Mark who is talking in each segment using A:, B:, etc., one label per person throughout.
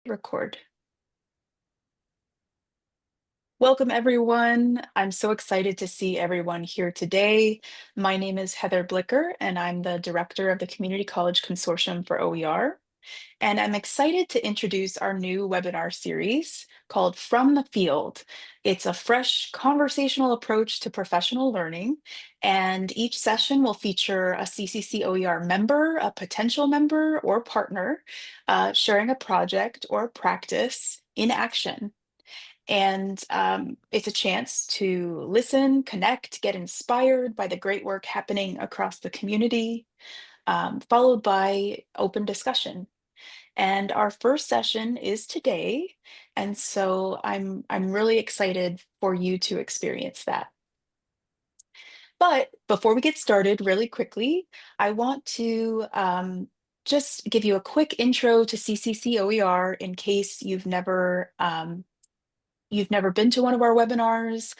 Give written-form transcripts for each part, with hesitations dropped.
A: Record. Welcome, everyone. I'm so excited to see everyone here today. My name is Heather Blicker, and I'm the director of the Community College Consortium for OER. And I'm excited to introduce our new webinar series called From the Field. It's a fresh conversational approach to professional learning, and each session will feature a CCC OER member, a potential member, or partner sharing a project or practice in action. And it's a chance to listen, connect, get inspired by the great work happening across the community, followed by open discussion. And our first session is today, and so I'm really excited for you to experience that. But before we get started, really quickly, I want to just give you a quick intro to CCC OER in case you've never been to one of our webinars,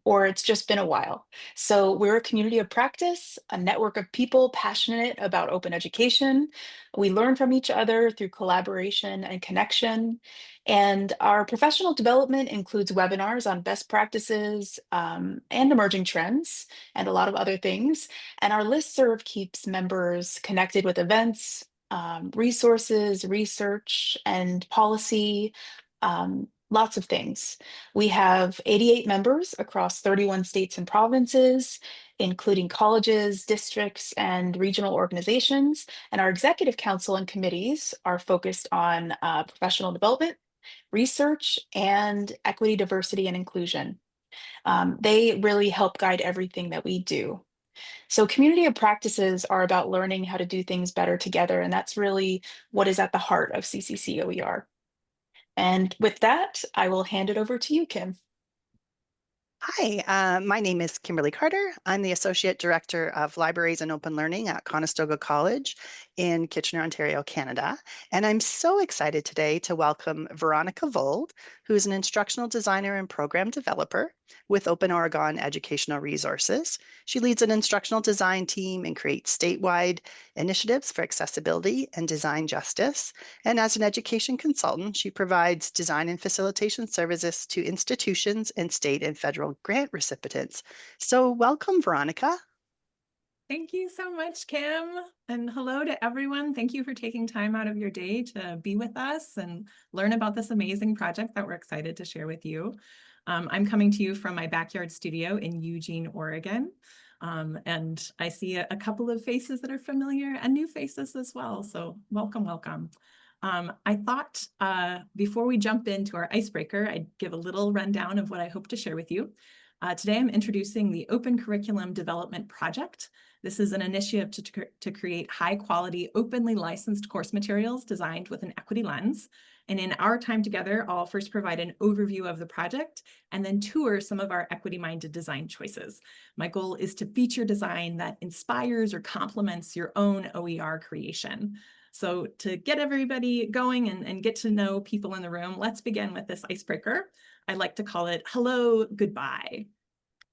A: or it's just been a while. So we're a community of practice, a network of people passionate about open education. We learn from each other through collaboration and connection. And our professional development includes webinars on best practices and emerging trends and a lot of other things. And our listserv keeps members connected with events, resources, research, and policy. Lots of things. We have 88 members across 31 states and provinces, including colleges, districts, and regional organizations. And our executive council and committees are focused on professional development, research, and equity, diversity, and inclusion. They really help guide everything that we do. So community of practices are about learning how to do things better together. And that's really what is at the heart of CCC OER. And with that, I will hand it over to you, Kim.
B: Hi, my name is Kimberly Carter. I'm the Associate Director of Libraries and Open Learning at Conestoga College in Kitchener, Ontario, Canada. And I'm so excited today to welcome Veronica Vold, who is an instructional designer and program developer with Open Oregon Educational Resources. She leads an instructional design team and creates statewide initiatives for accessibility and design justice. And as an education consultant, she provides design and facilitation services to institutions and state and federal grant recipients. So welcome, Veronica.
C: Thank you so much, Kim. And hello to everyone. Thank you for taking time out of your day to be with us and learn about this amazing project that we're excited to share with you. I'm coming to you from my backyard studio in Eugene, Oregon. And I see a couple of faces that are familiar and new faces as well. So welcome, welcome. I thought before we jump into our icebreaker, I'd give a little rundown of what I hope to share with you. Today, I'm introducing the Open Curriculum Development Project. This is an initiative to create high-quality, openly licensed course materials designed with an equity lens. And in our time together, I'll first provide an overview of the project and then tour some of our equity-minded design choices. My goal is to feature design that inspires or complements your own OER creation. So to get everybody going and get to know people in the room, let's begin with this icebreaker. I like to call it hello, goodbye.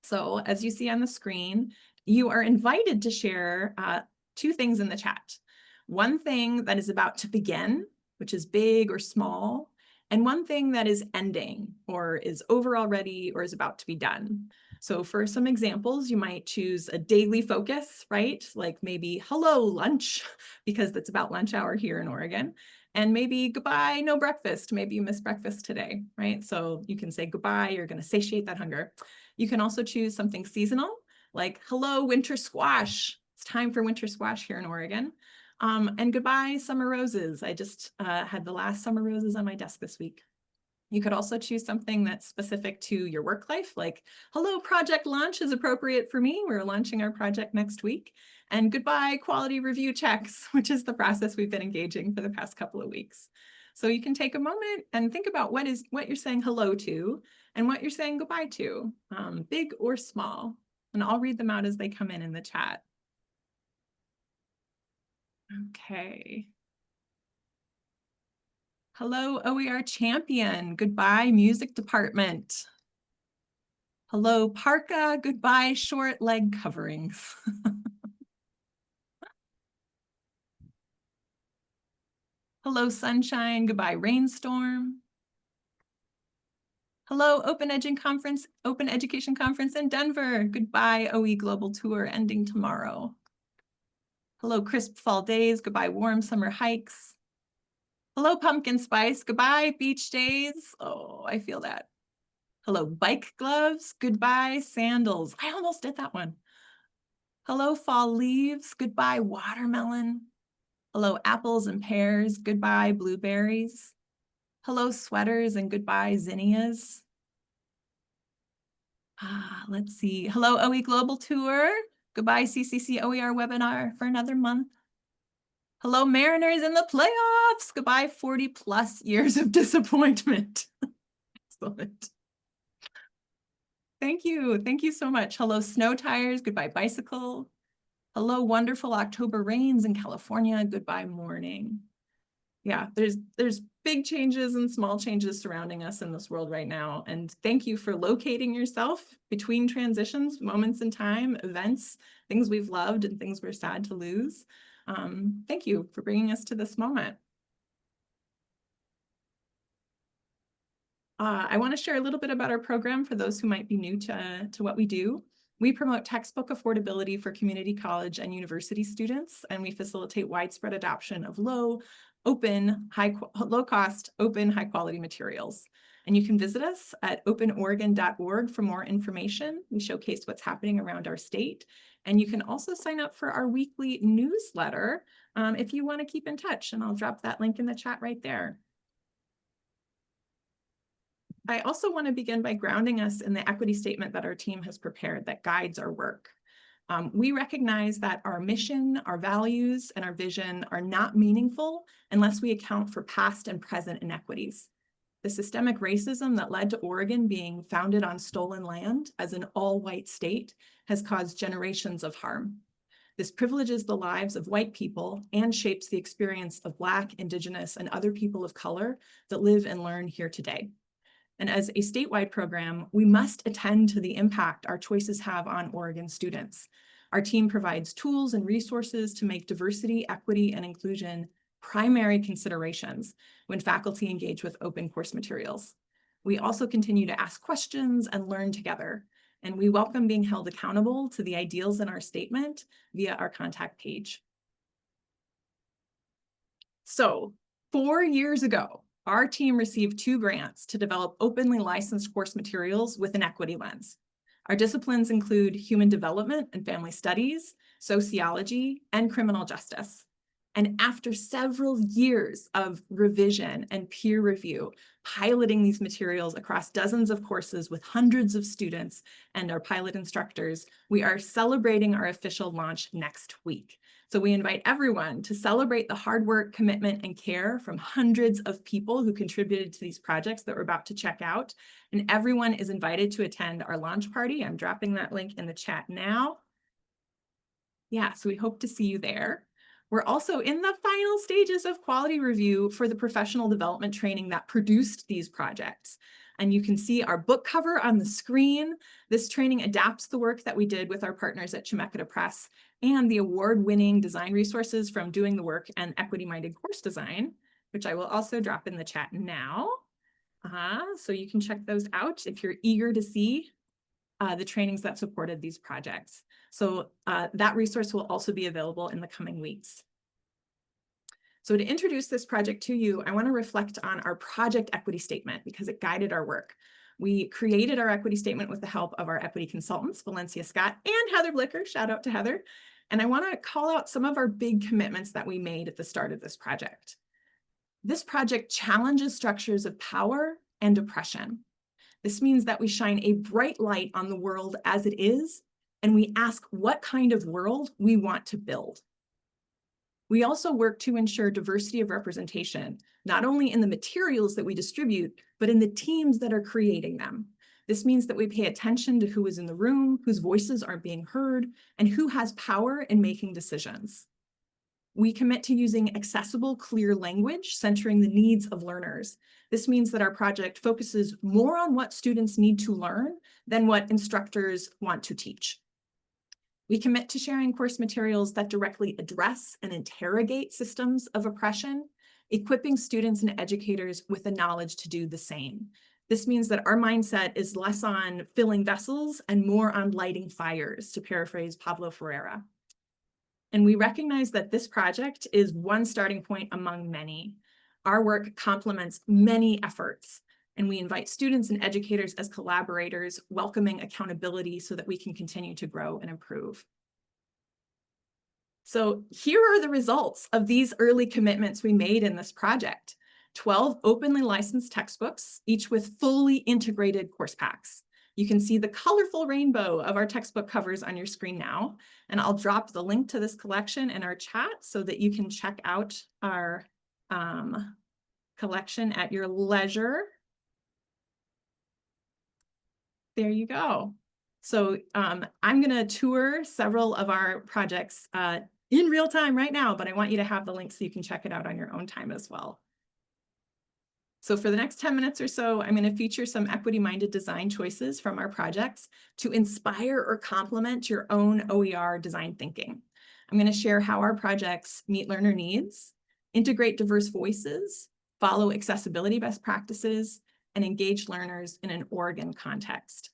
C: So as you see on the screen, you are invited to share two things in the chat. One thing that is about to begin, which is big or small, and one thing that is ending or is over already or is about to be done. So for some examples, you might choose a daily focus, right? Like maybe hello, lunch, because that's about lunch hour here in Oregon. And maybe goodbye, no breakfast. Maybe you missed breakfast today, right? So you can say goodbye, you're going to satiate that hunger. You can also choose something seasonal, like hello, winter squash. It's time for winter squash here in Oregon. And goodbye, summer roses. I just had the last summer roses on my desk this week. You could also choose something that's specific to your work life, like hello, project launch is appropriate for me. We're launching our project next week. And goodbye, quality review checks, which is the process we've been engaging for the past couple of weeks. So you can take a moment and think about what you're saying hello to and what you're saying goodbye to, big or small. And I'll read them out as they come in the chat. Okay. Hello, OER champion. Goodbye, music department. Hello, parka. Goodbye, short leg coverings. Hello, sunshine. Goodbye, rainstorm. Hello, Open Education Conference in Denver. Goodbye, OE Global Tour ending tomorrow. Hello, crisp fall days. Goodbye, warm summer hikes. Hello, pumpkin spice. Goodbye, beach days. Oh, I feel that. Hello, bike gloves. Goodbye, sandals. I almost did that one. Hello, fall leaves. Goodbye, watermelon. Hello, apples and pears. Goodbye, blueberries. Hello, sweaters, and goodbye, zinnias. Let's see. Hello, OE Global Tour. Goodbye, CCC OER webinar for another month. Hello, Mariners in the playoffs. Goodbye, 40+ years of disappointment. Excellent. Thank you. Thank you so much. Hello, snow tires. Goodbye, bicycle. Hello, wonderful October rains in California. Goodbye, morning. Yeah, there's big changes and small changes surrounding us in this world right now. And thank you for locating yourself between transitions, moments in time, events, things we've loved and things we're sad to lose. Thank you for bringing us to this moment. I want to share a little bit about our program for those who might be new to what we do. We promote textbook affordability for community college and university students, and we facilitate widespread adoption of low-cost, open, high-quality materials. And you can visit us at openoregon.org for more information. We showcase what's happening around our state. And you can also sign up for our weekly newsletter if you want to keep in touch, and I'll drop that link in the chat right there. I also want to begin by grounding us in the equity statement that our team has prepared that guides our work. We recognize that our mission, our values, and our vision are not meaningful unless we account for past and present inequities. The systemic racism that led to Oregon being founded on stolen land as an all-white state has caused generations of harm. This privileges the lives of white people and shapes the experience of Black, Indigenous, and other people of color that live and learn here today. And as a statewide program, we must attend to the impact our choices have on Oregon students. Our team provides tools and resources to make diversity, equity, and inclusion primary considerations when faculty engage with open course materials. We also continue to ask questions and learn together, and we welcome being held accountable to the ideals in our statement via our contact page. So 4 years ago, our team received 2 grants to develop openly licensed course materials with an equity lens. Our disciplines include human development and family studies, sociology, and criminal justice. And after several years of revision and peer review, piloting these materials across dozens of courses with hundreds of students and our pilot instructors, we are celebrating our official launch next week. So we invite everyone to celebrate the hard work, commitment, and care from hundreds of people who contributed to these projects that we're about to check out. And everyone is invited to attend our launch party. I'm dropping that link in the chat now. Yeah, so we hope to see you there. We're also in the final stages of quality review for the professional development training that produced these projects. And you can see our book cover on the screen. This training adapts the work that we did with our partners at Chemeketa Press and the award-winning design resources from Doing the Work and Equity-Minded Course Design, which I will also drop in the chat now. So you can check those out if you're eager to see the trainings that supported these projects. So that resource will also be available in the coming weeks. So to introduce this project to you, I want to reflect on our project equity statement because it guided our work. We created our equity statement with the help of our equity consultants, Valencia Scott and Heather Blicker. Shout out to Heather. And I want to call out some of our big commitments that we made at the start of this project. This project challenges structures of power and oppression. This means that we shine a bright light on the world as it is, and we ask what kind of world we want to build. We also work to ensure diversity of representation, not only in the materials that we distribute, but in the teams that are creating them. This means that we pay attention to who is in the room, whose voices aren't being heard, and who has power in making decisions. We commit to using accessible, clear language centering the needs of learners. This means that our project focuses more on what students need to learn than what instructors want to teach. We commit to sharing course materials that directly address and interrogate systems of oppression, equipping students and educators with the knowledge to do the same. This means that our mindset is less on filling vessels and more on lighting fires, to paraphrase Pablo Ferreira. And we recognize that this project is one starting point among many. Our work complements many efforts, and we invite students and educators as collaborators, welcoming accountability so that we can continue to grow and improve. So here are the results of these early commitments we made in this project. 12 openly licensed textbooks, each with fully integrated course packs. You can see the colorful rainbow of our textbook covers on your screen now, and I'll drop the link to this collection in our chat so that you can check out our collection at your leisure. There you go. So I'm going to tour several of our projects in real time right now, but I want you to have the link so you can check it out on your own time as well. So for the next 10 minutes or so, I'm going to feature some equity-minded design choices from our projects to inspire or complement your own OER design thinking. I'm going to share how our projects meet learner needs, integrate diverse voices, follow accessibility best practices, and engage learners in an Oregon context.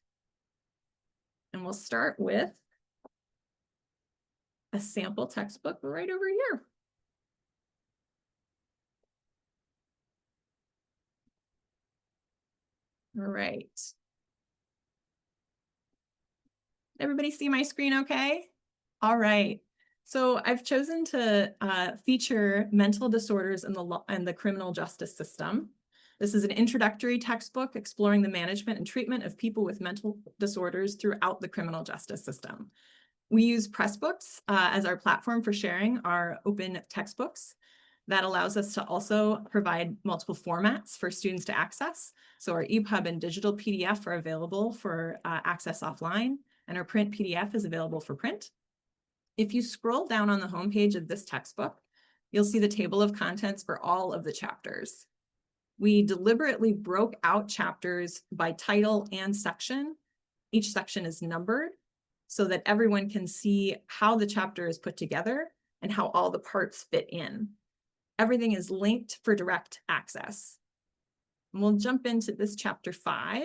C: And we'll start with a sample textbook right over here. All right. Everybody see my screen okay? All right. So I've chosen to feature mental disorders in the law and the criminal justice system. This is an introductory textbook exploring the management and treatment of people with mental disorders throughout the criminal justice system. We use Pressbooks as our platform for sharing our open textbooks. That allows us to also provide multiple formats for students to access. So our EPUB and digital PDF are available for access offline, and our print PDF is available for print. If you scroll down on the homepage of this textbook, you'll see the table of contents for all of the chapters. We deliberately broke out chapters by title and section. Each section is numbered so that everyone can see how the chapter is put together and how all the parts fit in. Everything is linked for direct access. And we'll jump into this chapter 5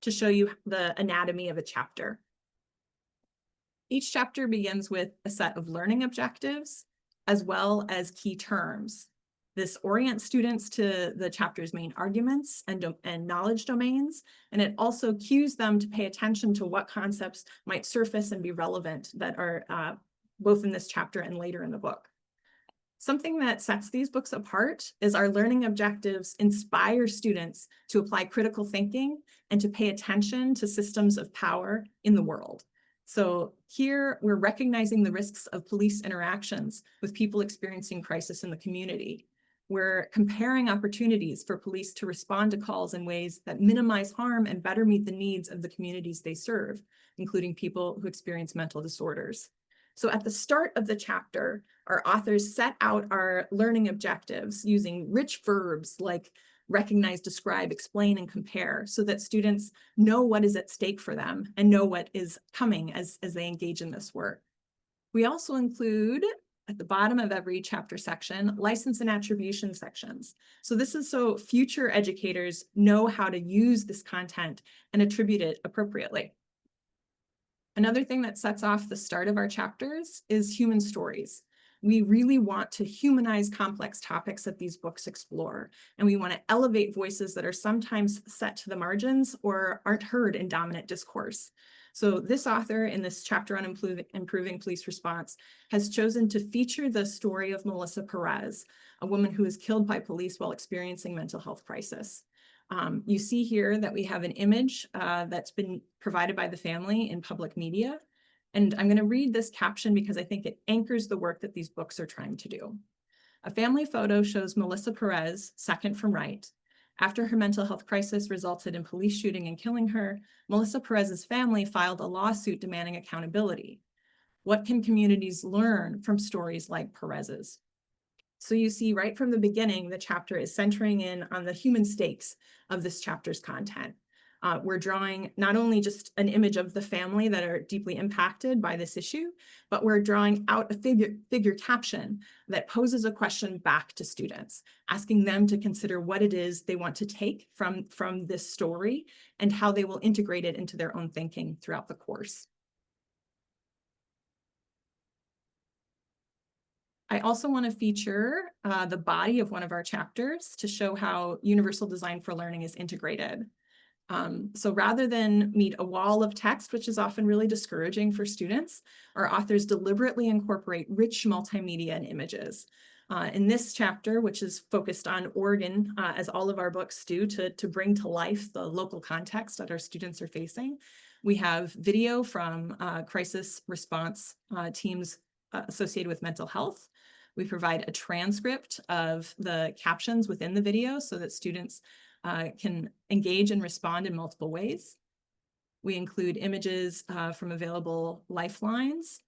C: to show you the anatomy of a chapter. Each chapter begins with a set of learning objectives as well as key terms. This orients students to the chapter's main arguments and knowledge domains, and it also cues them to pay attention to what concepts might surface and be relevant that are both in this chapter and later in the book. Something that sets these books apart is our learning objectives inspire students to apply critical thinking and to pay attention to systems of power in the world. So here we're recognizing the risks of police interactions with people experiencing crisis in the community. We're comparing opportunities for police to respond to calls in ways that minimize harm and better meet the needs of the communities they serve, including people who experience mental disorders. So at the start of the chapter, our authors set out our learning objectives using rich verbs like recognize, describe, explain, and compare so that students know what is at stake for them and know what is coming as they engage in this work. We also include at the bottom of every chapter section, license and attribution sections. So this is so future educators know how to use this content and attribute it appropriately. Another thing that sets off the start of our chapters is human stories. We really want to humanize complex topics that these books explore, and we want to elevate voices that are sometimes set to the margins or aren't heard in dominant discourse. So this author in this chapter on improving police response has chosen to feature the story of Melissa Perez, a woman who was killed by police while experiencing mental health crisis. You see here that we have an image that's been provided by the family in public media. And I'm going to read this caption because I think it anchors the work that these books are trying to do. A family photo shows Melissa Perez, second from right. After her mental health crisis resulted in police shooting and killing her, Melissa Perez's family filed a lawsuit demanding accountability. What can communities learn from stories like Perez's? So you see right from the beginning, the chapter is centering in on the human stakes of this chapter's content. We're drawing not only just an image of the family that are deeply impacted by this issue, but we're drawing out a figure caption that poses a question back to students, asking them to consider what it is they want to take from this story and how they will integrate it into their own thinking throughout the course. I also want to feature the body of one of our chapters to show how universal design for learning is integrated. So rather than meet a wall of text, which is often really discouraging for students, our authors deliberately incorporate rich multimedia and images. In this chapter, which is focused on Oregon, as all of our books do, to bring to life the local context that our students are facing, we have video from crisis response teams associated with mental health. We provide a transcript of the captions within the video so that students can engage and respond in multiple ways. We include images from available lifelines.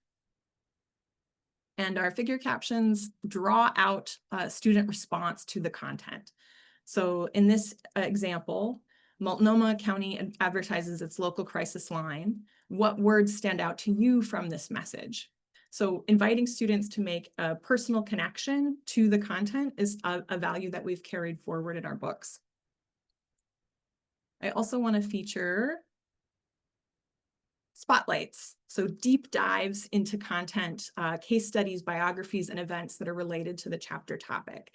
C: And our figure captions draw out student response to the content. So in this example, Multnomah County advertises its local crisis line. What words stand out to you from this message? So inviting students to make a personal connection to the content is a value that we've carried forward in our books. I also want to feature spotlights, so deep dives into content, case studies, biographies, and events that are related to the chapter topic.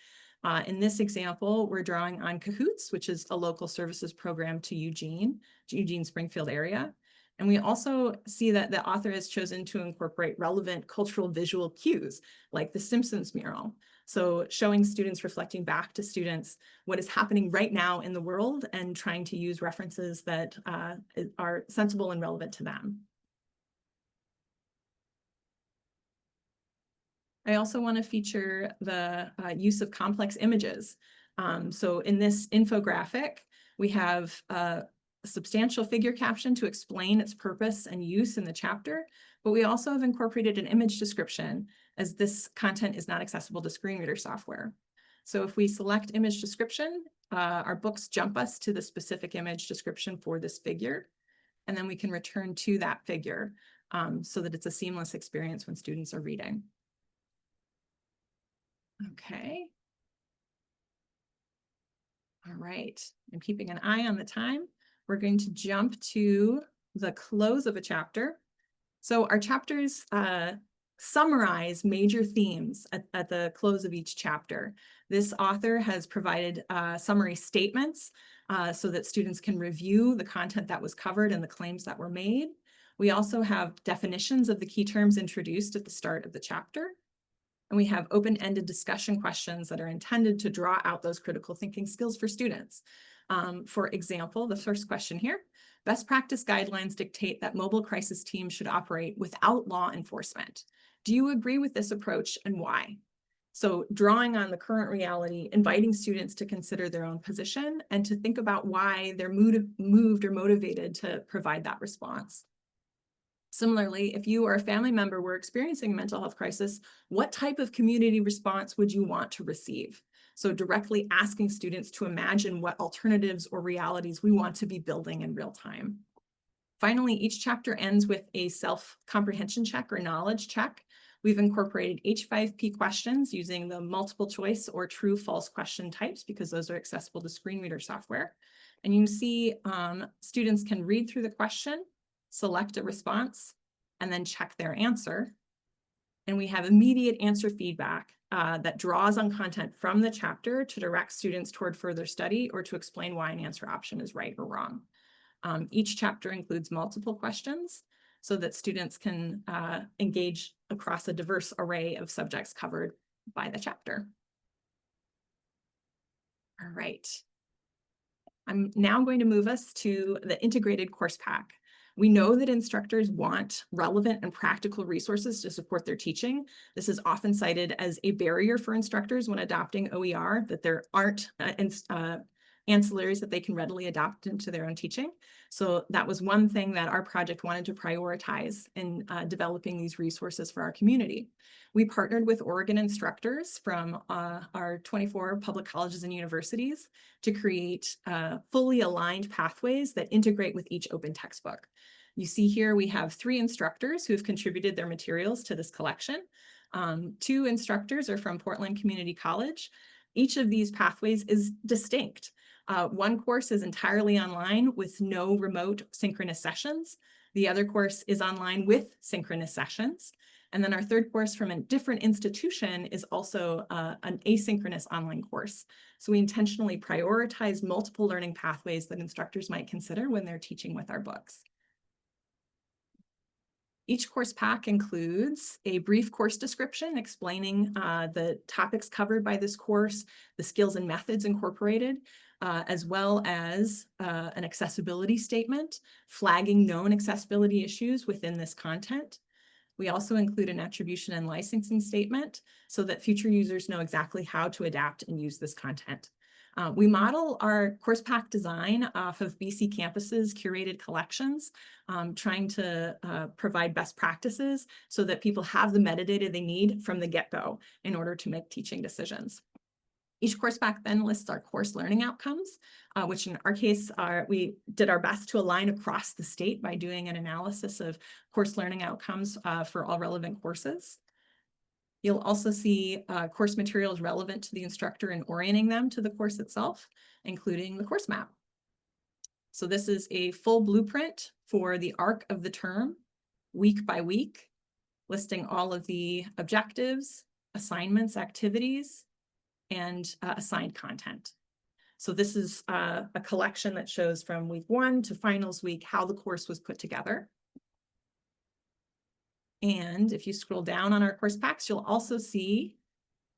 C: In this example, we're drawing on Cahoots, which is a local services program to Eugene Springfield area. And we also see that the author has chosen to incorporate relevant cultural visual cues, like the Simpsons mural. So showing students, reflecting back to students what is happening right now in the world and trying to use references that are sensible and relevant to them. I also want to feature the use of complex images. So in this infographic, we have a substantial figure caption to explain its purpose and use in the chapter, but we also have incorporated an image description as this content is not accessible to screen reader software. So if we select image description, our books jump us to the specific image description for this figure, and then we can return to that figure so that it's a seamless experience when students are reading. Okay. All right, I'm keeping an eye on the time. We're going to jump to the close of a chapter. So our chapters summarize major themes at the close of each chapter. This author has provided summary statements so that students can review the content that was covered and the claims that were made. We also have definitions of the key terms introduced at the start of the chapter. And we have open-ended discussion questions that are intended to draw out those critical thinking skills for students. For example, the first question here, best practice guidelines dictate that mobile crisis teams should operate without law enforcement. Do you agree with this approach and why? So drawing on the current reality, inviting students to consider their own position and to think about why they're moved or motivated to provide that response. Similarly, if you or a family member were experiencing a mental health crisis, what type of community response would you want to receive? So directly asking students to imagine what alternatives or realities we want to be building in real time. Finally, each chapter ends with a self-comprehension check or knowledge check. We've incorporated H5P questions using the multiple choice or true-false question types because those are accessible to screen reader software. And you can see students can read through the question, select a response, and then check their answer. And we have immediate answer feedback that draws on content from the chapter to direct students toward further study or to explain why an answer option is right or wrong. Each chapter includes multiple questions so that students can engage across a diverse array of subjects covered by the chapter. All right. I'm now going to move us to the integrated course pack. We know that instructors want relevant and practical resources to support their teaching. This is often cited as a barrier for instructors when adopting OER, that there aren't ancillaries that they can readily adopt into their own teaching. So that was one thing that our project wanted to prioritize in developing these resources for our community. We partnered with Oregon instructors from our 24 public colleges and universities to create fully aligned pathways that integrate with each open textbook. You see here we have 3 instructors who have contributed their materials to this collection. 2 instructors are from Portland Community College. Each of these pathways is distinct. One course is entirely online with no remote synchronous sessions. The other course is online with synchronous sessions. And then our third course from a different institution is also an asynchronous online course. So we intentionally prioritize multiple learning pathways that instructors might consider when they're teaching with our books. Each course pack includes a brief course description explaining the topics covered by this course, the skills and methods incorporated, as well as an accessibility statement, flagging known accessibility issues within this content. We also include an attribution and licensing statement so that future users know exactly how to adapt and use this content. We model our course pack design off of BC Campus's curated collections, trying to provide best practices so that people have the metadata they need from the get-go in order to make teaching decisions. Each course pack then lists our course learning outcomes, which in our case we did our best to align across the state by doing an analysis of course learning outcomes for all relevant courses. You'll also see course materials relevant to the instructor and orienting them to the course itself, including the course map. So this is a full blueprint for the arc of the term, week by week, listing all of the objectives, assignments, activities, and assigned content. So this is a collection that shows from week 1 to finals week how the course was put together. And if you scroll down on our course packs, you'll also see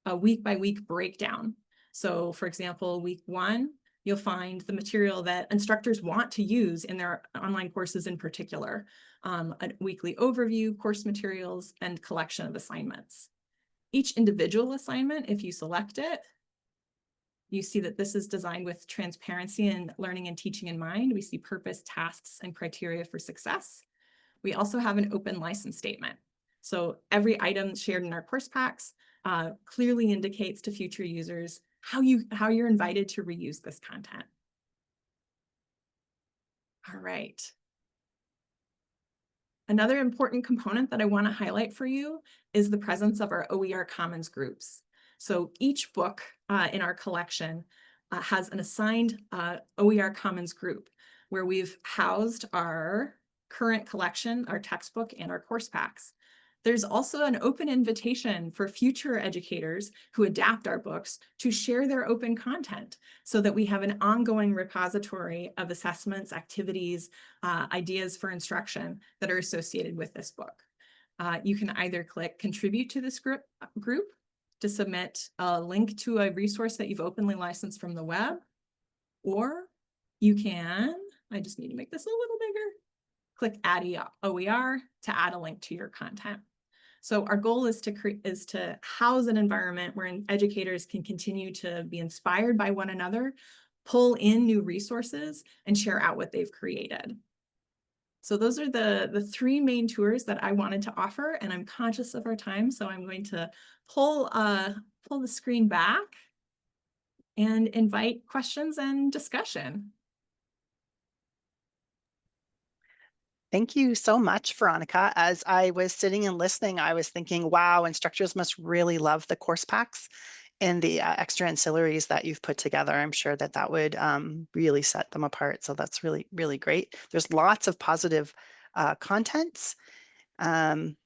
C: a week by week breakdown. So for example, week 1, you'll find the material that instructors want to use in their online courses in particular, a weekly overview, course materials, and collection of assignments. Each individual assignment, if you select it, you see that this is designed with transparency and learning and teaching in mind. We see purpose, tasks, and criteria for success. We also have an open license statement. So every item shared in our course packs clearly indicates to future users how you're invited to reuse this content. All right. Another important component that I want to highlight for you is the presence of our OER Commons groups. So each book in our collection has an assigned OER Commons group where we've housed our current collection, our textbook, and our course packs. There's also an open invitation for future educators who adapt our books to share their open content so that we have an ongoing repository of assessments, activities, ideas for instruction that are associated with this book. You can either click contribute to this group to submit a link to a resource that you've openly licensed from the web, or you can, I just need to make this a little bigger, click add OER to add a link to your content. So our goal is to house an environment where educators can continue to be inspired by one another, pull in new resources, and share out what they've created. So those are the 3 main tours that I wanted to offer, and I'm conscious of our time, so I'm going to pull the screen back and invite questions and discussion.
B: Thank you so much, Veronica. As I was sitting and listening, I was thinking, wow, instructors must really love the course packs and the extra ancillaries that you've put together. I'm sure that that would really set them apart. So that's really, really great. There's lots of positive contents. And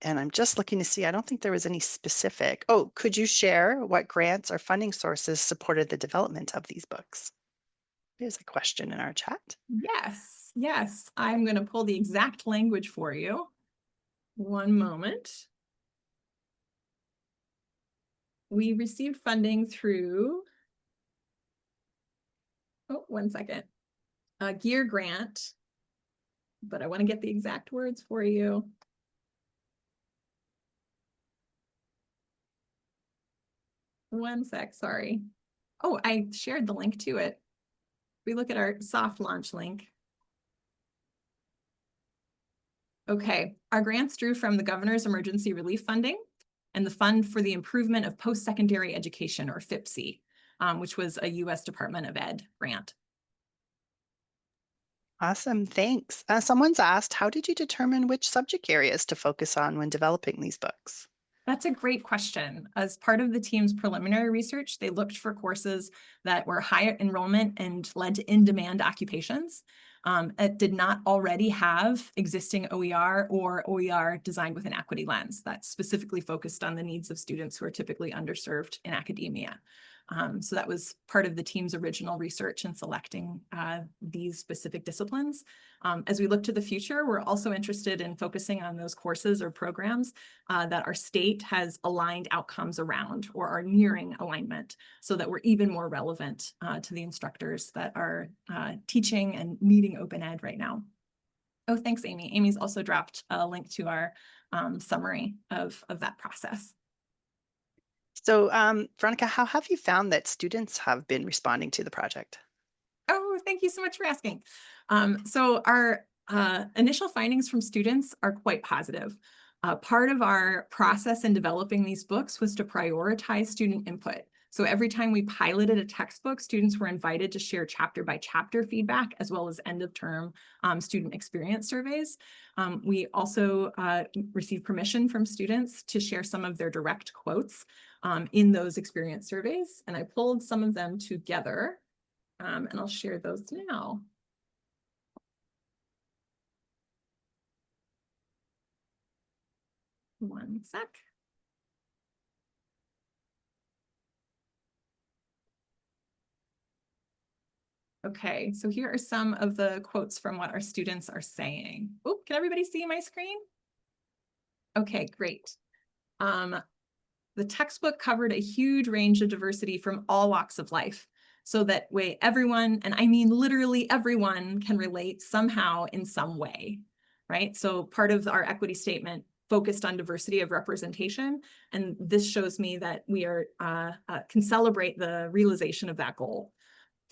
B: I'm just looking to see, I don't think there was any specific. Oh, could you share what grants or funding sources supported the development of these books? There's a question in our chat.
C: Yes, I'm going to pull the exact language for you. One moment. We received funding through, one second, a GEAR grant, but I want to get the exact words for you. One sec, sorry. Oh, I shared the link to it. We look at our soft launch link. Okay, our grants drew from the Governor's Emergency Relief Funding and the Fund for the Improvement of Post-Secondary Education, or FIPSE, which was a US Department of Ed grant.
B: Awesome, thanks. Someone's asked, how did you determine which subject areas to focus on when developing these books?
C: That's a great question. As part of the team's preliminary research, they looked for courses that were higher enrollment and led to in-demand occupations. It did not already have existing OER or OER designed with an equity lens that specifically focused on the needs of students who are typically underserved in academia. So that was part of the team's original research in selecting these specific disciplines. As we look to the future, we're also interested in focusing on those courses or programs that our state has aligned outcomes around or are nearing alignment, so that we're even more relevant to the instructors that are teaching and needing open ed right now. Oh, thanks, Amy. Amy's also dropped a link to our summary of that process.
B: So, Veronica, how have you found that students have been responding to the project?
C: Oh, thank you so much for asking. So our initial findings from students are quite positive. Part of our process in developing these books was to prioritize student input. So every time we piloted a textbook, students were invited to share chapter by chapter feedback, as well as end of term student experience surveys. We also received permission from students to share some of their direct quotes in those experience surveys. And I pulled some of them together. And I'll share those now. One sec. Okay, so here are some of the quotes from what our students are saying. Oh, can everybody see my screen? Okay, great. The textbook covered a huge range of diversity from all walks of life, so that way everyone, and I mean literally everyone, can relate somehow in some way, right? So part of our equity statement focused on diversity of representation, and this shows me that we can celebrate the realization of that goal.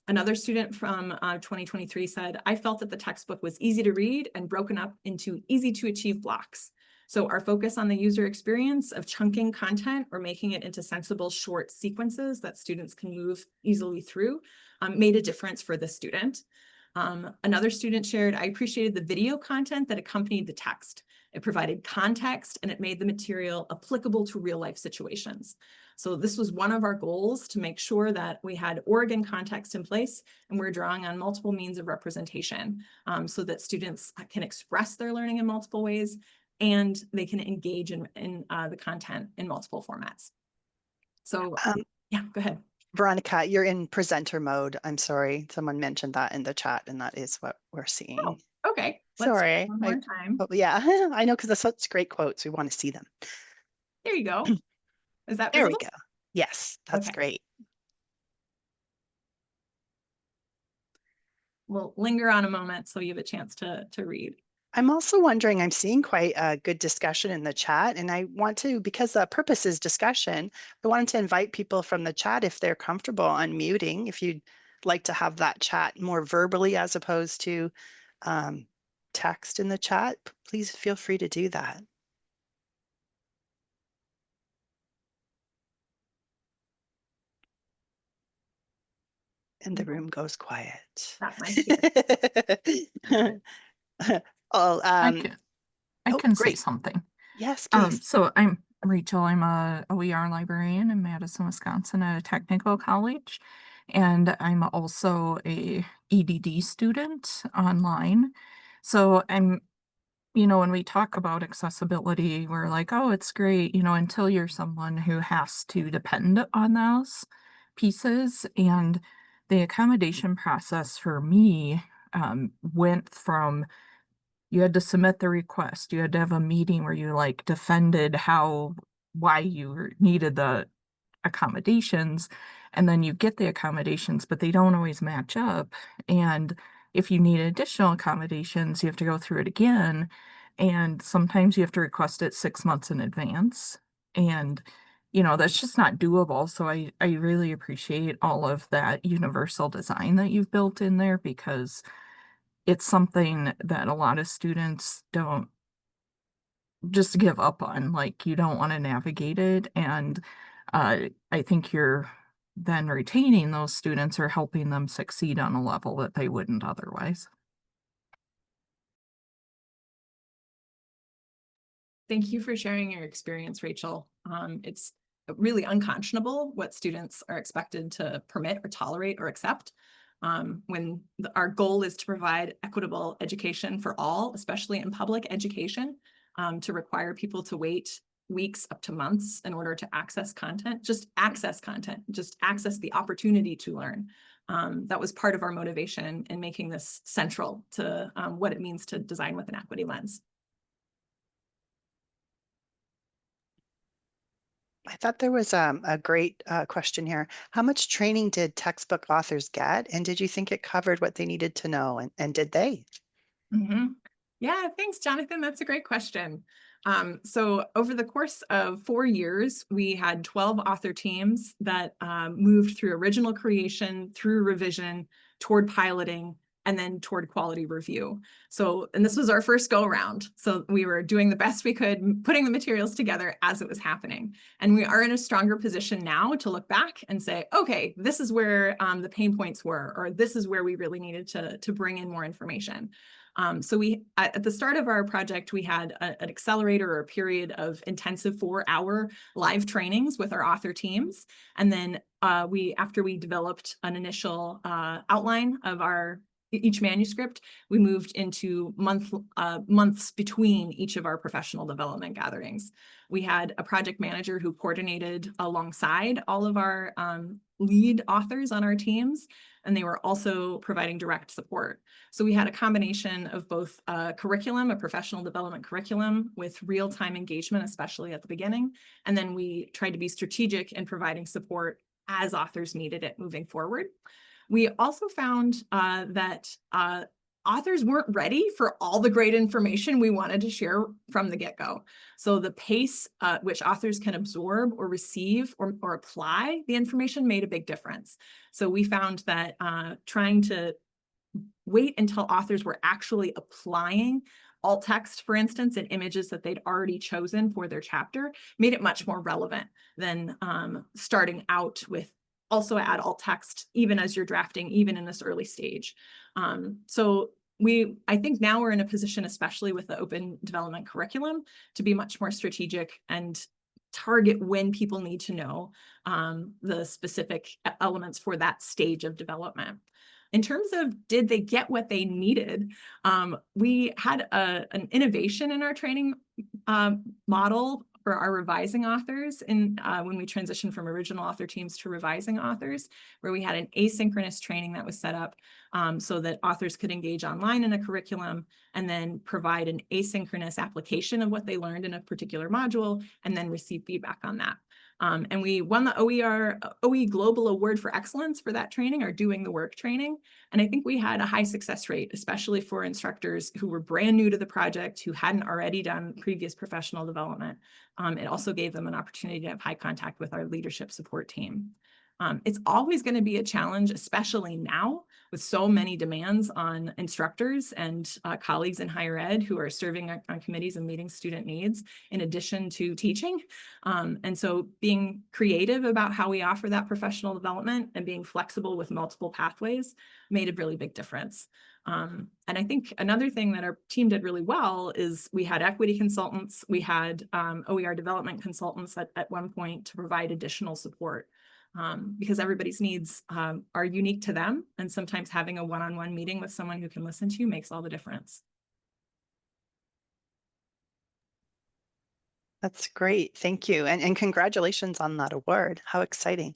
C: Another student from 2023 said, I felt that the textbook was easy to read and broken up into easy to achieve blocks. So our focus on the user experience of chunking content or making it into sensible short sequences that students can move easily through made a difference for the student. Another student shared, I appreciated the video content that accompanied the text. It provided context and it made the material applicable to real life situations. So this was one of our goals, to make sure that we had Oregon context in place and we're drawing on multiple means of representation so that students can express their learning in multiple ways and they can engage in the content in multiple formats. So yeah, go ahead.
B: Veronica, you're in presenter mode. I'm sorry. Someone mentioned that in the chat, and that is what we're seeing.
C: Oh, okay. Let's
B: Sorry.
C: one more time.
B: Yeah, I know, because that's such great quotes. We want to see them.
C: There you go. Is that
B: There we
C: visible?
B: go. Yes, that's
C: Okay.
B: great.
C: We'll linger on a moment so you have a chance to read.
B: I'm also wondering, I'm seeing quite a good discussion in the chat, and I want to, because the purpose is discussion, I wanted to invite people from the chat, if they're comfortable unmuting, if you'd like to have that chat more verbally as opposed to text in the chat, please feel free to do that. And the room goes quiet.
C: That's my fear.
B: Oh,
D: I can say
B: great.
D: something.
B: Yes, please.
D: So I'm Rachel. I'm a OER librarian in Madison, Wisconsin at a technical college, and I'm also a EDD student online. So when we talk about accessibility, we're like, oh, it's great, until you're someone who has to depend on those pieces. And the accommodation process for me went from, you had to submit the request. You had to have a meeting where you like defended why you needed the accommodations, and then you get the accommodations, but they don't always match up. And if you need additional accommodations, you have to go through it again. And sometimes you have to request it 6 months in advance. And that's just not doable. So I really appreciate all of that universal design that you've built in there, because it's something that a lot of students don't just give up on. Like, you don't want to navigate it. And I think you're then retaining those students or helping them succeed on a level that they wouldn't otherwise.
C: Thank you for sharing your experience, Rachel. It's really unconscionable what students are expected to permit or tolerate or accept. When our goal is to provide equitable education for all, especially in public education, to require people to wait weeks up to months in order to access content, just access the opportunity to learn. That was part of our motivation in making this central to what it means to design with an equity lens.
B: I thought there was a great question here. How much training did textbook authors get? And did you think it covered what they needed to know? And did they?
C: Mhm. Yeah, thanks, Jonathan. That's a great question. So over the course of 4 years, we had 12 author teams that moved through original creation, through revision, toward piloting, and then toward quality review. And this was our first go around. So we were doing the best we could, putting the materials together as it was happening. And we are in a stronger position now to look back and say, okay, this is where the pain points were, or this is where we really needed to bring in more information. So we, at the start of our project, we had an accelerator or a period of intensive 4-hour live trainings with our author teams. And then after we developed an initial outline of each manuscript, we moved into months between each of our professional development gatherings. We had a project manager who coordinated alongside all of our lead authors on our teams, and they were also providing direct support. So we had a combination of both curriculum, a professional development curriculum with real-time engagement, especially at the beginning, and then we tried to be strategic in providing support as authors needed it moving forward. We also found that authors weren't ready for all the great information we wanted to share from the get-go. So the pace at which authors can absorb or receive or apply the information made a big difference. So we found that trying to wait until authors were actually applying alt text, for instance, in images that they'd already chosen for their chapter made it much more relevant than starting out with also add alt text, even as you're drafting, even in this early stage. I think now we're in a position, especially with the open development curriculum, to be much more strategic and target when people need to know the specific elements for that stage of development. In terms of did they get what they needed, we had an innovation in our training model for our revising authors when we transitioned from original author teams to revising authors, where we had an asynchronous training that was set up so that authors could engage online in a curriculum and then provide an asynchronous application of what they learned in a particular module and then receive feedback on that. And we won the OE Global Award for Excellence for that training, or doing the work training. And I think we had a high success rate, especially for instructors who were brand new to the project, who hadn't already done previous professional development. It also gave them an opportunity to have high contact with our leadership support team. It's always going to be a challenge, especially now with so many demands on instructors and colleagues in higher ed who are serving on committees and meeting student needs in addition to teaching. And so being creative about how we offer that professional development and being flexible with multiple pathways made a really big difference. And I think another thing that our team did really well is we had equity consultants, we had OER development consultants at one point to provide additional support. Because everybody's needs are unique to them. And sometimes having a one-on-one meeting with someone who can listen to you makes all the difference.
B: That's great. Thank you. And congratulations on that award. How exciting.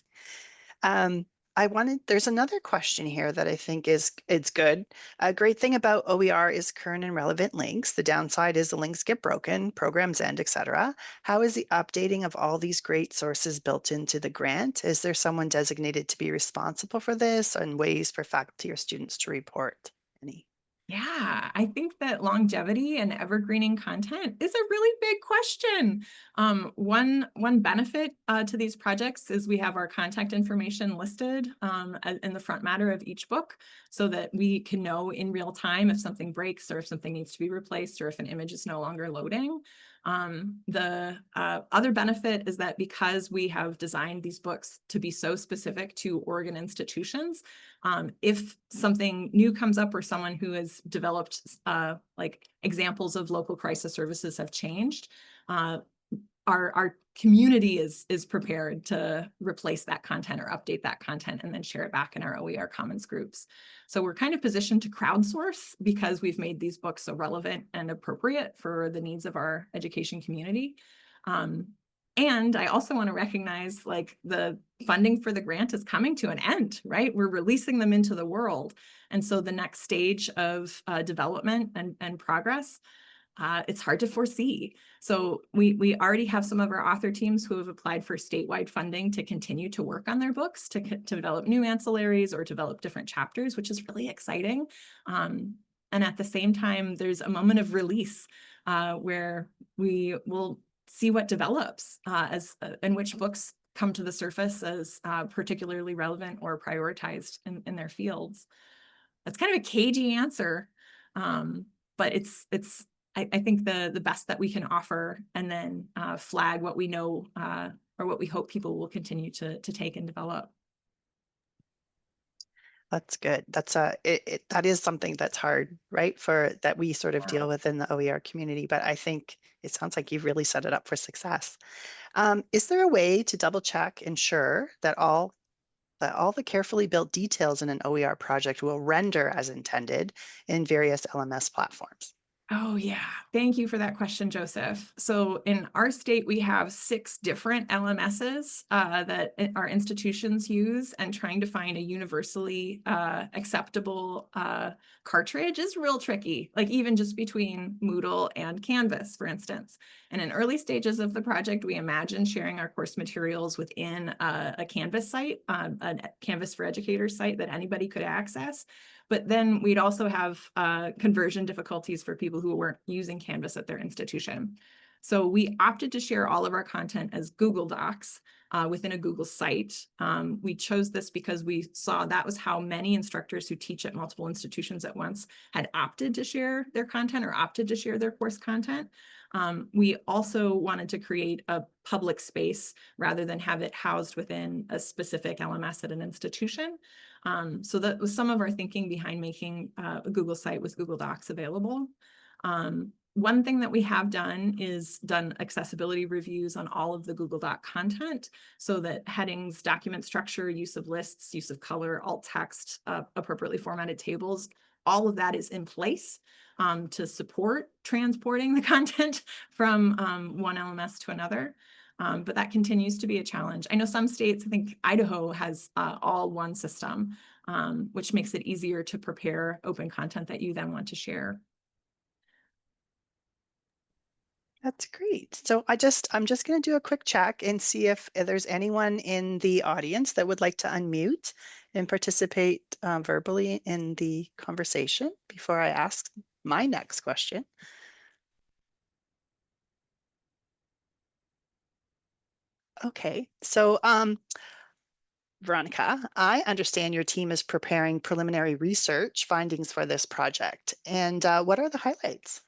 B: There's another question here that I think it's good. A great thing about OER is current and relevant links. The downside is the links get broken, programs end, etc. How is the updating of all these great sources built into the grant? Is there someone designated to be responsible for this, and ways for faculty or students to report any?
C: Yeah, I think that longevity and evergreening content is a really big question. One benefit to these projects is we have our contact information listed in the front matter of each book so that we can know in real time if something breaks or if something needs to be replaced or if an image is no longer loading. The other benefit is that because we have designed these books to be so specific to Oregon institutions, if something new comes up or someone who has developed like examples of local crisis services have changed, our community is prepared to replace that content or update that content and then share it back in our OER Commons groups. So we're kind of positioned to crowdsource because we've made these books so relevant and appropriate for the needs of our education community. And I also want to recognize like the funding for the grant is coming to an end, right? We're releasing them into the world. And so the next stage of development and progress, it's hard to foresee. So we already have some of our author teams who have applied for statewide funding to continue to work on their books, to develop new ancillaries or develop different chapters, which is really exciting. And at the same time, there's a moment of release where we will see what develops and which books come to the surface as particularly relevant or prioritized in their fields. That's kind of a cagey answer, but it's I think the best that we can offer, and then flag what we know or what we hope people will continue to take and develop.
B: That's good. That's that is something that's hard, right? For that we sort of deal with in the OER community, but I think it sounds like you've really set it up for success. Is there a way to double check, ensure that all the carefully built details in an OER project will render as intended in various LMS platforms?
C: Oh, yeah. Thank you for that question, Joseph. So in our state, we have 6 different LMSs that our institutions use, and trying to find a universally acceptable cartridge is real tricky, like even just between Moodle and Canvas, for instance. And in early stages of the project, we imagined sharing our course materials within a Canvas site, a Canvas for Educators site that anybody could access. But then we'd also have conversion difficulties for people who weren't using Canvas at their institution. So we opted to share all of our content as Google Docs within a Google site. We chose this because we saw that was how many instructors who teach at multiple institutions at once had opted to share their content or opted to share their course content. We also wanted to create a public space rather than have it housed within a specific LMS at an institution. So that was some of our thinking behind making a Google site with Google Docs available. One thing that we have done is done accessibility reviews on all of the Google Doc content so that headings, document structure, use of lists, use of color, alt text, appropriately formatted tables, all of that is in place to support transporting the content from one LMS to another. But that continues to be a challenge. I know some states, I think Idaho has all one system, which makes it easier to prepare open content that you then want to share.
B: That's great. So I'm just going to do a quick check and see if there's anyone in the audience that would like to unmute and participate verbally in the conversation before I ask my next question. Okay, so Veronica, I understand your team is preparing preliminary research findings for this project. And what are the highlights?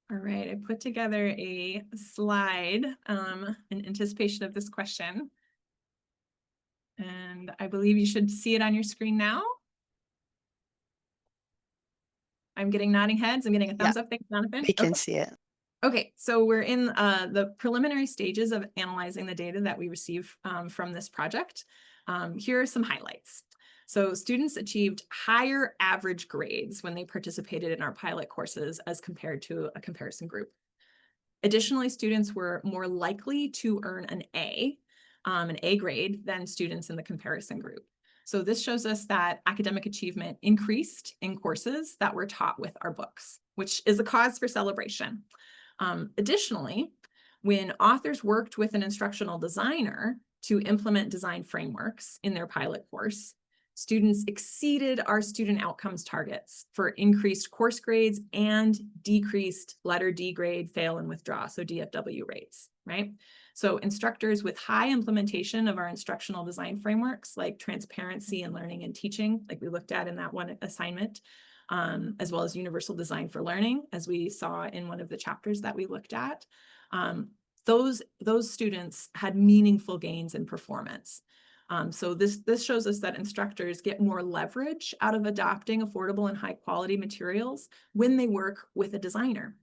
C: All right, I put together a slide in anticipation of this question. And I believe you should see it on your screen now. I'm getting nodding heads. I'm getting a thumbs up. Thanks, Jonathan.
B: We can see it.
C: Okay, so we're in the preliminary stages of analyzing the data that we receive from this project. Here are some highlights. So students achieved higher average grades when they participated in our pilot courses as compared to a comparison group. Additionally, students were more likely to earn an A grade than students in the comparison group. So this shows us that academic achievement increased in courses that were taught with our books, which is a cause for celebration. Additionally, when authors worked with an instructional designer to implement design frameworks in their pilot course, students exceeded our student outcomes targets for increased course grades and decreased letter D grade fail and withdraw, so DFW rates, right? So instructors with high implementation of our instructional design frameworks like transparency and learning and teaching, like we looked at in that one assignment, as well as universal design for learning, as we saw in one of the chapters that we looked at, those students had meaningful gains in performance. So this shows us that instructors get more leverage out of adopting affordable and high quality materials when they work with a designer.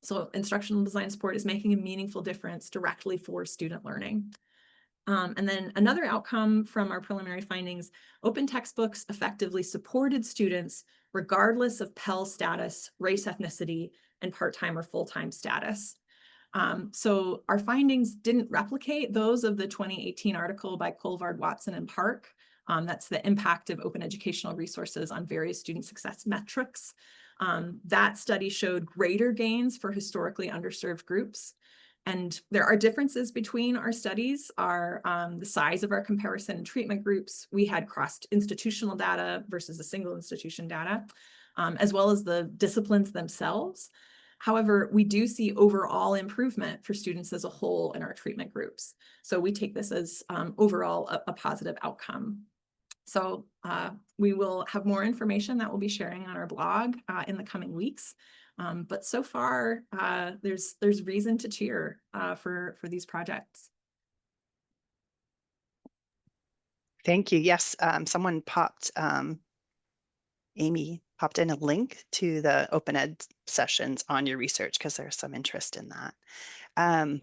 C: So instructional design support is making a meaningful difference directly for student learning. And then another outcome from our preliminary findings, open textbooks effectively supported students regardless of Pell status, race, ethnicity, and part-time or full-time status. So our findings didn't replicate those of the 2018 article by Colvard, Watson, and Park. That's the impact of open educational resources on various student success metrics. That study showed greater gains for historically underserved groups. And there are differences between our studies, the size of our comparison and treatment groups. We had cross-institutional data versus a single institution data, as well as the disciplines themselves. However, we do see overall improvement for students as a whole in our treatment groups. So we take this as overall a positive outcome. So we will have more information that we'll be sharing on our blog in the coming weeks. But so far, there's reason to cheer for these projects.
B: Thank you. Yes, someone Amy popped in a link to the open ed sessions on your research because there's some interest in that.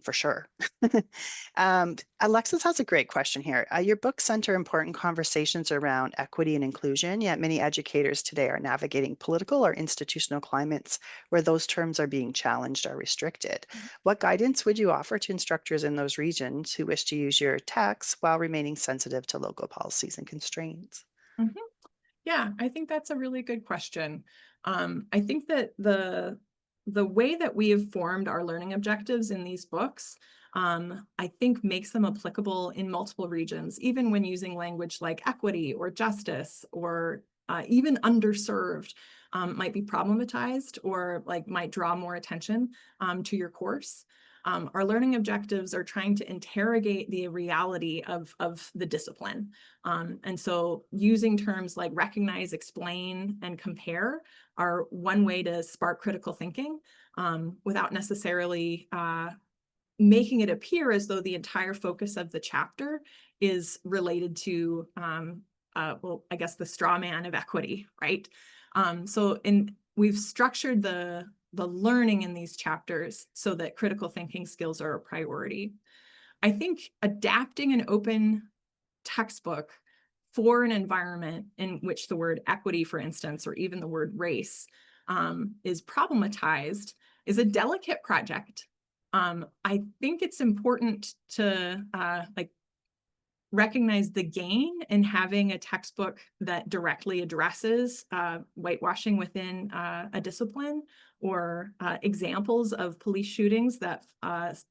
B: For sure. Alexis has a great question here. Your books center important conversations around equity and inclusion, yet many educators today are navigating political or institutional climates where those terms are being challenged or restricted. What guidance would you offer to instructors in those regions who wish to use your texts while remaining sensitive to local policies and constraints?
C: Mm-hmm. Yeah, I think that's a really good question. I think that the way that we have formed our learning objectives in these books, I think makes them applicable in multiple regions, even when using language like equity or justice or even underserved might be problematized or like might draw more attention to your course. Our learning objectives are trying to interrogate the reality of the discipline. And so using terms like recognize, explain, and compare are one way to spark critical thinking without necessarily making it appear as though the entire focus of the chapter is related to, well, I guess the straw man of equity, right? We've structured the learning in these chapters so that critical thinking skills are a priority. I think adapting an open textbook for an environment in which the word equity, for instance, or even the word race is problematized is a delicate project. I think it's important to recognize the gain in having a textbook that directly addresses whitewashing within a discipline or examples of police shootings that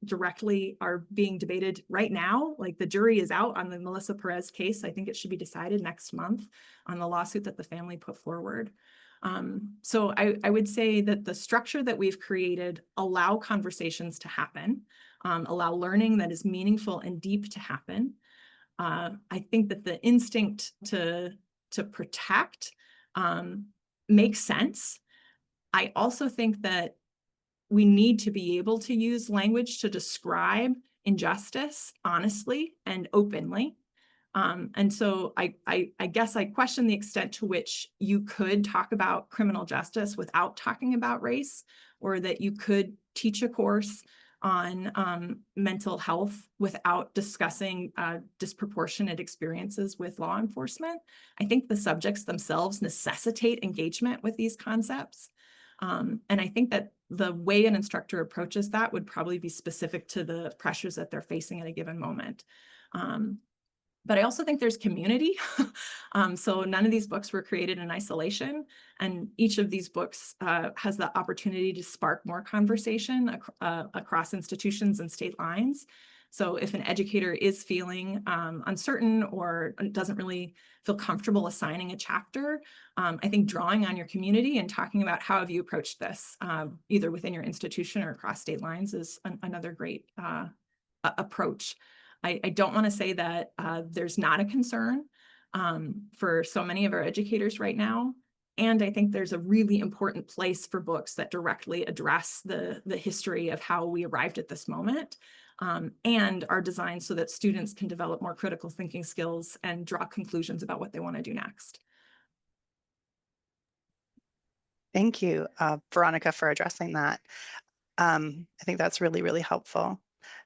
C: directly are being debated right now. Like the jury is out on the Melissa Perez case. I think it should be decided next month on the lawsuit that the family put forward. So I would say that the structure that we've created allow conversations to happen, allow learning that is meaningful and deep to happen. I think that the instinct to protect makes sense. I also think that we need to be able to use language to describe injustice honestly and openly. And so I guess I question the extent to which you could talk about criminal justice without talking about race, or that you could teach a course on mental health without discussing disproportionate experiences with law enforcement. I think the subjects themselves necessitate engagement with these concepts. And I think that the way an instructor approaches that would probably be specific to the pressures that they're facing at a given moment. But I also think there's community. So none of these books were created in isolation, and each of these books has the opportunity to spark more conversation across institutions and state lines. So if an educator is feeling uncertain or doesn't really feel comfortable assigning a chapter, I think drawing on your community and talking about how have you approached this, either within your institution or across state lines, is another great approach. I don't want to say that there's not a concern for so many of our educators right now. And I think there's a really important place for books that directly address the history of how we arrived at this moment, and are designed so that students can develop more critical thinking skills and draw conclusions about what they want to do next.
B: Thank you, Veronica, for addressing that. I think that's really, really helpful.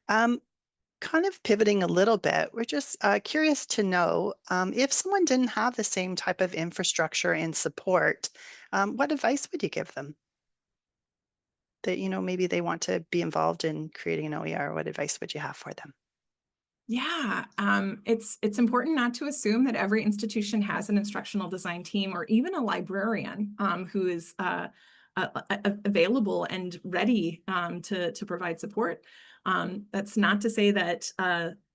B: Kind of pivoting a little bit, we're just curious to know if someone didn't have the same type of infrastructure and support, what advice would you give them? That, maybe they want to be involved in creating an OER, what advice would you have for them?
C: Yeah, it's important not to assume that every institution has an instructional design team or even a librarian who is available and ready to provide support. That's not to say that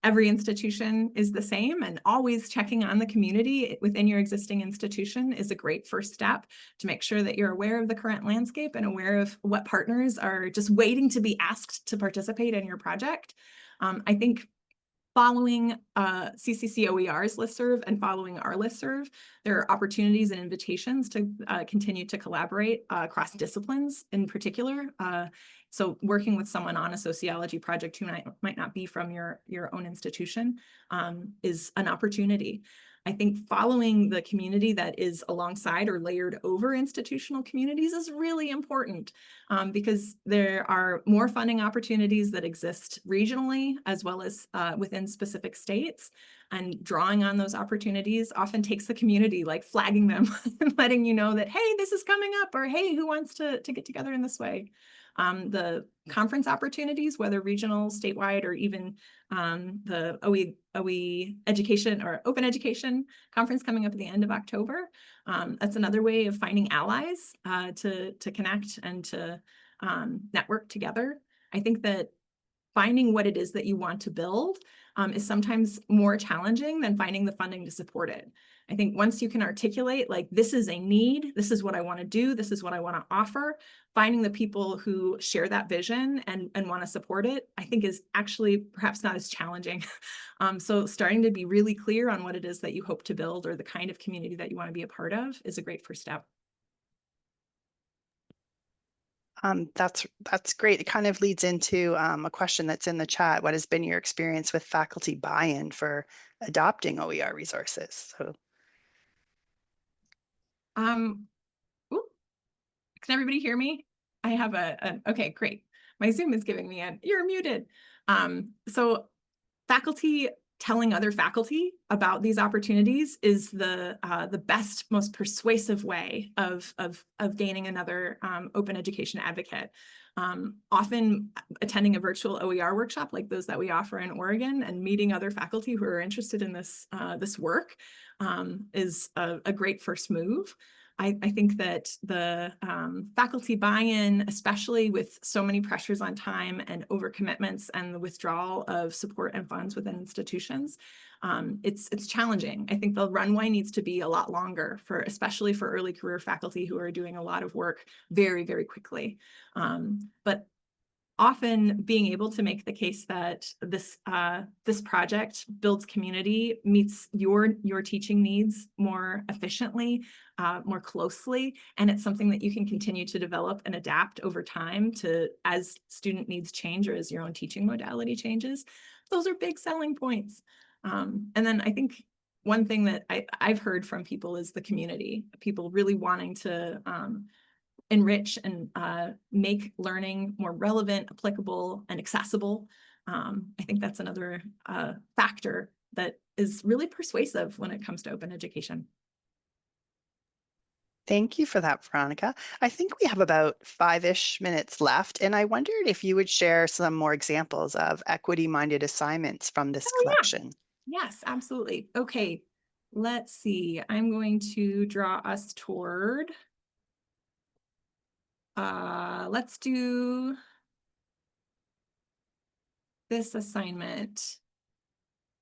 C: every institution is the same, and always checking on the community within your existing institution is a great first step to make sure that you're aware of the current landscape and aware of what partners are just waiting to be asked to participate in your project. I think following CCC OER's listserv and following our listserv, there are opportunities and invitations to continue to collaborate across disciplines in particular. So working with someone on a sociology project who might not be from your own institution is an opportunity. I think following the community that is alongside or layered over institutional communities is really important because there are more funding opportunities that exist regionally as well as within specific states. And drawing on those opportunities often takes the community, like flagging them and letting you know that, hey, this is coming up, or hey, who wants to get together in this way? The conference opportunities, whether regional, statewide, or even the OE education or open education conference coming up at the end of October. That's another way of finding allies to connect and to network together. I think that finding what it is that you want to build is sometimes more challenging than finding the funding to support it. I think once you can articulate, like, this is a need, this is what I want to do, this is what I want to offer, finding the people who share that vision and want to support it, I think is actually perhaps not as challenging. So starting to be really clear on what it is that you hope to build or the kind of community that you want to be a part of is a great first step.
B: That's great. It kind of leads into a question that's in the chat. What has been your experience with faculty buy-in for adopting OER resources? So,
C: Ooh, can everybody hear me? I have okay, great. My Zoom is giving me you're muted. So faculty telling other faculty about these opportunities is the best, most persuasive way of gaining another open education advocate. Often attending a virtual OER workshop like those that we offer in Oregon and meeting other faculty who are interested in this work is a great first move. I think that the faculty buy-in, especially with so many pressures on time and overcommitments and the withdrawal of support and funds within institutions, it's challenging. I think the runway needs to be a lot longer especially for early career faculty who are doing a lot of work very, very quickly. But often being able to make the case that this project builds community, meets your teaching needs more efficiently, more closely, and it's something that you can continue to develop and adapt over time as student needs change or as your own teaching modality changes. Those are big selling points. And then I think one thing that I've heard from people is the community, people really wanting to enrich and make learning more relevant, applicable, and accessible. I think that's another factor that is really persuasive when it comes to open education.
B: thank you for that, Veronica. I think we have about 5-ish minutes left, and I wondered if you would share some more examples of equity-minded assignments from this
C: Oh, yeah.
B: collection.
C: Yes, absolutely. Okay, let's see. I'm going to draw us toward, let's do this assignment.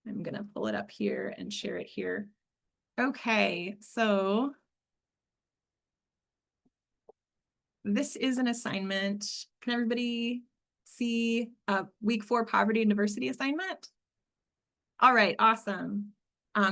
C: I'm going to pull it up here and share it here. Okay, so this is an assignment. Can everybody see week 4 poverty and diversity assignment? All right, awesome.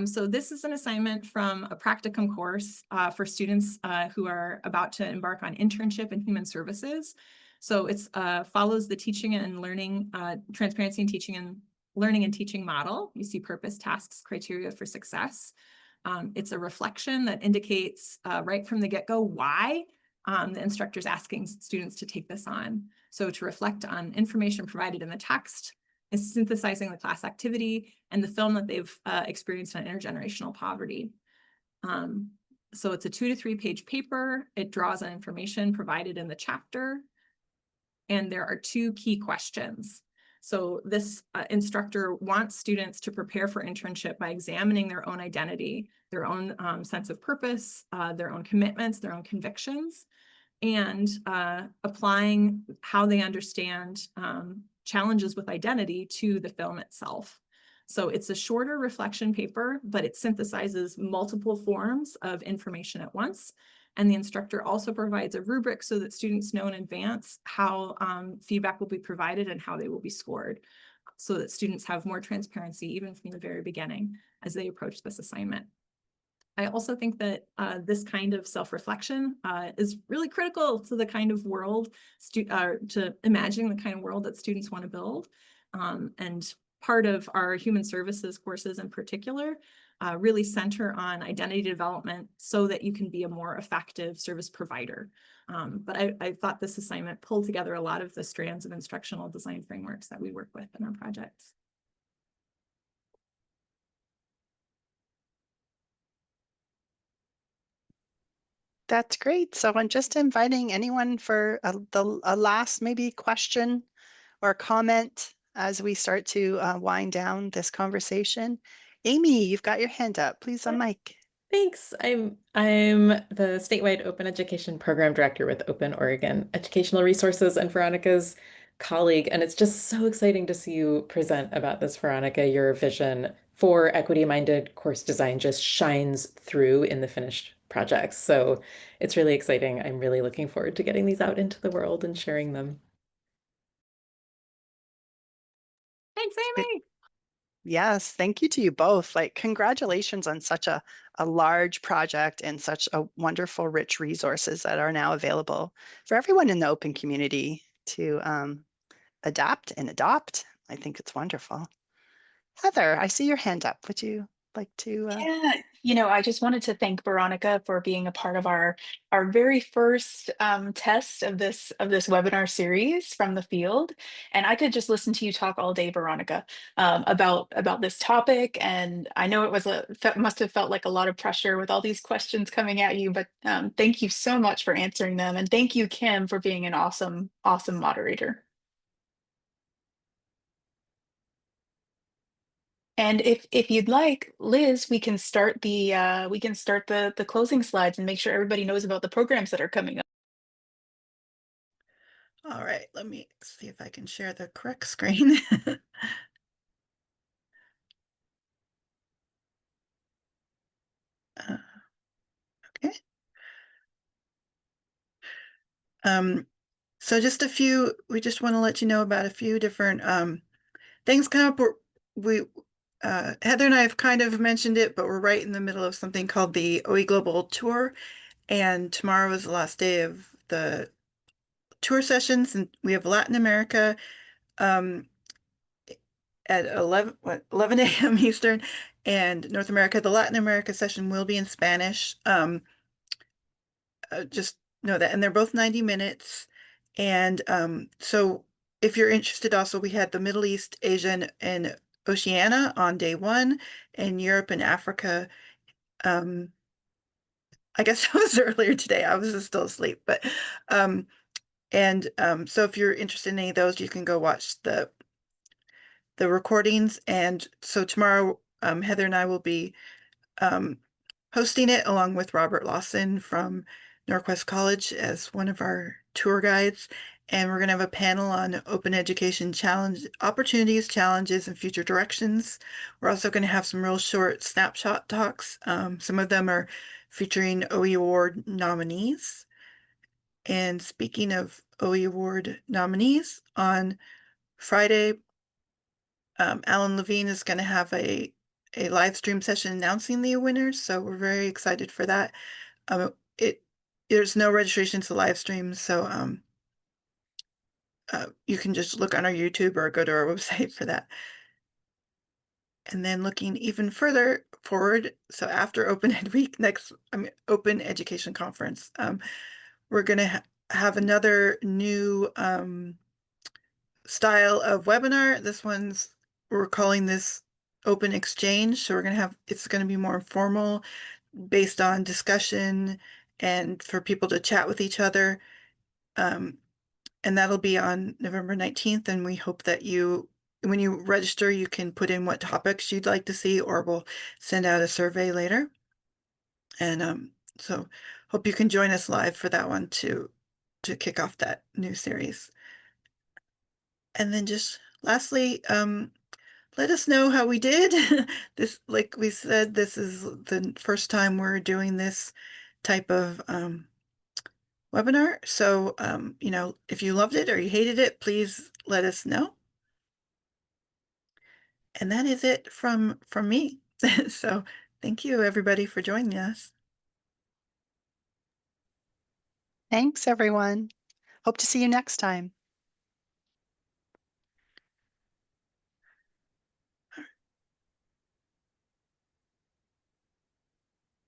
C: So this is an assignment from a practicum course for students who are about to embark on internship in human services. So it's follows the teaching and learning, transparency in teaching and learning and teaching model. You see purpose, tasks, criteria for success. It's a reflection that indicates right from the get-go why the instructor is asking students to take this on. So to reflect on information provided in the text, is synthesizing the class activity and the film that they've experienced on intergenerational poverty. So it's a 2 to 3 page paper. It draws on information provided in the chapter. And there are 2 key questions. So this instructor wants students to prepare for internship by examining their own identity, their own sense of purpose, their own commitments, their own convictions, and applying how they understand challenges with identity to the film itself. So it's a shorter reflection paper, but it synthesizes multiple forms of information at once. And the instructor also provides a rubric so that students know in advance how feedback will be provided and how they will be scored, so that students have more transparency even from the very beginning as they approach this assignment. I also think that this kind of self-reflection is really critical to the kind of world, to imagining the kind of world that students want to build. And part of our human services courses in particular really center on identity development so that you can be a more effective service provider. But I thought this assignment pulled together a lot of the strands of instructional design frameworks that we work with in our projects.
B: That's great. So I'm just inviting anyone for a last maybe question or comment as we start to wind down this conversation. Amy, you've got your hand up. Please unmic.
E: Thanks. I'm the statewide open education program director with Open Oregon Educational Resources and Veronica's colleague. And it's just so exciting to see you present about this, Veronica. Your vision for equity-minded course design just shines through in the finished projects. So it's really exciting. I'm really looking forward to getting these out into the world and sharing them.
C: Thanks, Amy.
B: Yes, thank you to you both. Like, congratulations on such a large project and such a wonderful, rich resources that are now available for everyone in the open community to adapt and adopt. I think it's wonderful. Heather, I see your hand up. Would you like to?
A: Yeah, I just wanted to thank Veronica for being a part of our very first test of this webinar series from the field. And I could just listen to you talk all day, Veronica, about this topic. And I know it was must have felt like a lot of pressure with all these questions coming at you, but thank you so much for answering them. And thank you, Kim, for being an awesome moderator. And if you'd like, Liz, we can start the closing slides and make sure everybody knows about the programs that are coming up.
F: All right, let me see if I can share the correct screen. Okay. So we just want to let you know about a few different things coming up. Heather and I have kind of mentioned it, but we're right in the middle of something called the OE Global Tour, and tomorrow is the last day of the tour sessions, and we have Latin America at 11 a.m. Eastern, and North America. The Latin America session will be in Spanish. Just know that, and they're both 90 minutes. And so if you're interested, also we had the Middle East, Asia, and Oceania on day 1, and Europe and Africa. I guess it was earlier today. I was just still asleep, but so if you're interested in any of those, you can go watch the recordings. And so tomorrow, Heather and I will be hosting it along with Robert Lawson from Northwest College as one of our tour guides. And we're going to have a panel on open education challenge opportunities, challenges, and future directions. We're also going to have some real short snapshot talks. Some of them are featuring OE Award nominees. And speaking of OE Award nominees, on Friday, Alan Levine is going to have a live stream session announcing the winners. So we're very excited for that. There's no registration to live stream, so you can just look on our YouTube or go to our website for that. And then looking even further forward, so after Open Ed Week, Open Education Conference, we're going to have another new style of webinar. We're calling this Open Exchange. So it's going to be more informal, based on discussion and for people to chat with each other. And that'll be on November 19th. And we hope that when you register, you can put in what topics you'd like to see, or we'll send out a survey later. And so hope you can join us live for that one to kick off that new series. And then just lastly, let us know how we did. This, like we said, this is the first time we're doing this type of webinar. So, if you loved it or you hated it, please let us know. And that is it from me. So thank you everybody for joining us.
B: Thanks, everyone. Hope to see you next time.